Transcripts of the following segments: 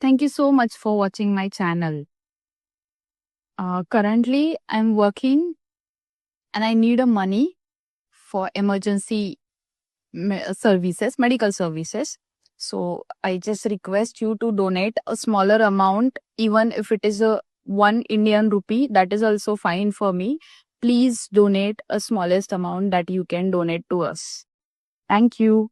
Thank you so much for watching my channel. Currently, I'm working and I need a money for emergency services, medical services. So I just request you to donate a smaller amount, even if it is a 1 Indian rupee, that is also fine for me. Please donate a smallest amount that you can donate to us. Thank you.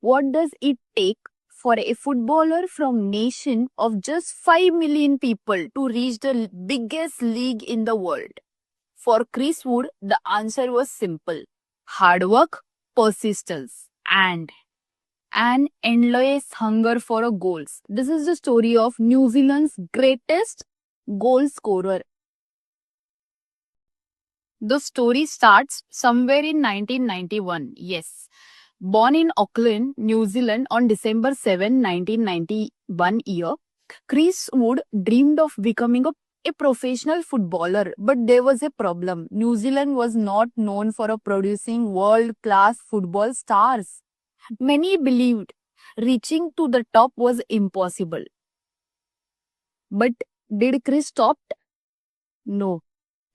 What does it take for a footballer from nation of just 5 million people to reach the biggest league in the world? For Chris Wood, the answer was simple: hard work, persistence, and an endless hunger for a goals. This is the story of New Zealand's greatest goal scorer. The story starts somewhere in 1991. Yes. Born in Auckland, New Zealand on December 7, 1991 year, Chris Wood dreamed of becoming a professional footballer, but there was a problem. New Zealand was not known for producing world-class football stars. Many believed reaching to the top was impossible. But did Chris stop? No.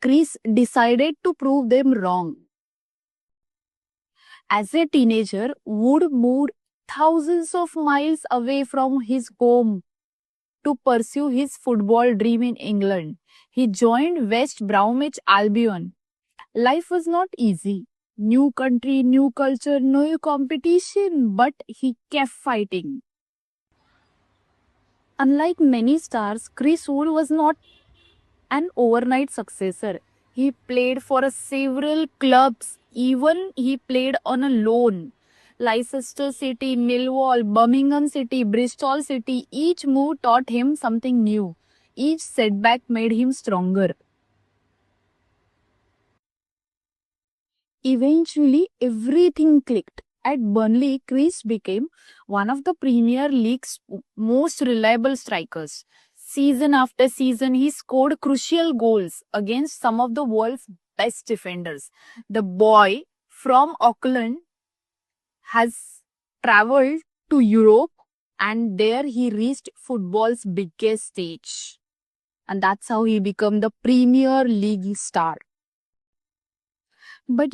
Chris decided to prove them wrong. As a teenager, Wood moved thousands of miles away from his home to pursue his football dream in England. He joined West Bromwich Albion. Life was not easy. New country, new culture, new competition, but he kept fighting. Unlike many stars, Chris Wood was not an overnight successor. He played for several clubs, even he played on a loan. Leicester City, Millwall, Birmingham City, Bristol City, each move taught him something new. Each setback made him stronger. Eventually, everything clicked. At Burnley, Chris became one of the Premier League's most reliable strikers. Season after season, he scored crucial goals against some of the world's best defenders. The boy from Auckland has traveled to Europe, and there he reached football's biggest stage. And that's how he became the Premier League star. But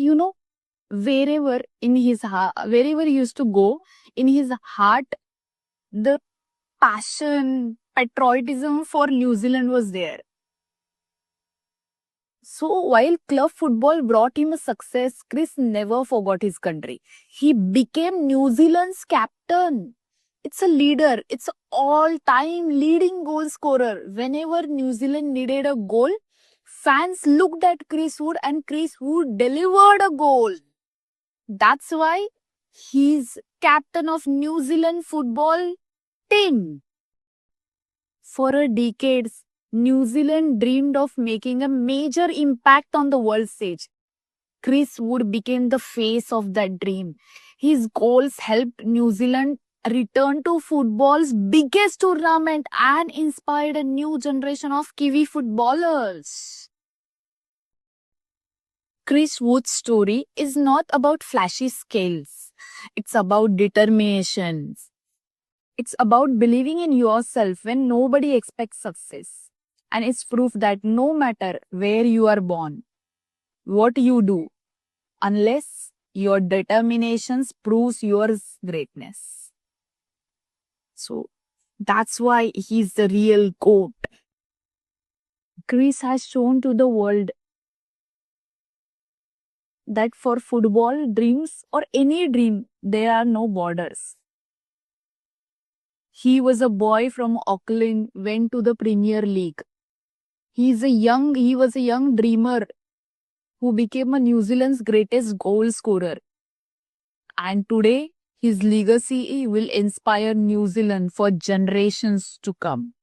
wherever he used to go, in his heart, the passion, patriotism for New Zealand was there. So while club football brought him a success, Chris never forgot his country. He became New Zealand's captain. It's a leader. It's an all-time leading goal scorer. Whenever New Zealand needed a goal, fans looked at Chris Wood and Chris Wood delivered a goal. That's why he's captain of New Zealand football team. For a decades, New Zealand dreamed of making a major impact on the world stage. Chris Wood became the face of that dream. His goals helped New Zealand return to football's biggest tournament and inspired a new generation of Kiwi footballers. Chris Wood's story is not about flashy skills. It's about determination. It's about believing in yourself when nobody expects success. And it's proof that no matter where you are born, what you do, unless your determination proves your greatness. So that's why he's the real GOAT. Chris has shown to the world that for football dreams or any dream, there are no borders. He was a boy from Auckland, went to the Premier League. He was a young dreamer who became a New Zealand's greatest goal scorer. And today, his legacy will inspire New Zealand for generations to come.